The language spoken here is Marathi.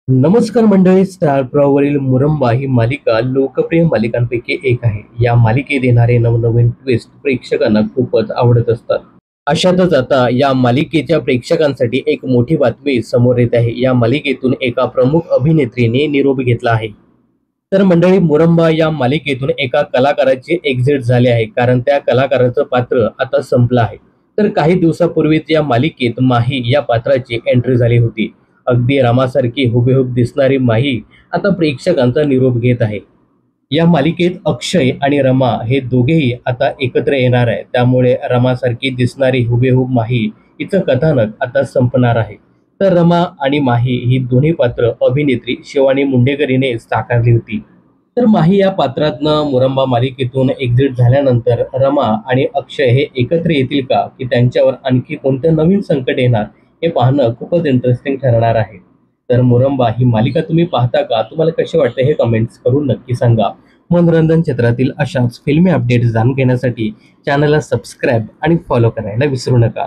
नमस्कार मंडळी. स्टार प्रवाहवरील मुरंबा ही मालिका लोकप्रिय मालिकांपैकी एक आहे. या मालिकेत येणारे नवनवीन ट्विस्ट प्रेक्षकांना खूपच आवडत असतात. अशातच आता या मालिकेच्या प्रेक्षकांसाठी एक मोठी बातमी समोर येत आहे. या मालिकेतून एका प्रमुख अभिनेत्रीने निरोप घेतला आहे. तर मंडळी, मुरंबा या मालिकेतून एका कलाकाराचे एक्झिट झाले आहे, कारण त्या कलाकाराचं पात्र आता संपलं आहे. तर काही दिवसापूर्वीच या मालिकेत माही या पात्राची एंट्री झाली होती. अगदी रामासारखी हुबेहूब दिसणारी माही आता प्रेक्षकांचा निरोप घेत आहे. या मालिकेत अक्षय आणि रमा हे दोघेही आता एकत्र येणार आहे. त्यामुळे रमासारखी दिसणारी हुबेहूब माही हिचं कथानक आता संपणार आहे. तर रमा आणि माही ही दोन्ही पात्र अभिनेत्री शिवानी मुंडेकर हिने साकारली होती. तर माही या पात्रातनं मुरंबा मालिकेतून एक्झिट झाल्यानंतर रमा आणि अक्षय हे एकत्र येतील का, की त्यांच्यावर आणखी कोणतं नवीन संकट येणार, हे पाहणं खूपच इंटरेस्टिंग ठरणार आहे. तर मुरंबा ही मालिका तुम्ही पाहता का? तुम्हाला कसे वाटते हे कमेंट्स करून नक्की सांगा. मनोरंजन क्षेत्रातील अशाच फिल्मी अपडेट्स जाणून घेण्यासाठी चॅनलला सबस्क्राईब आणि फॉलो करायला विसरू नका.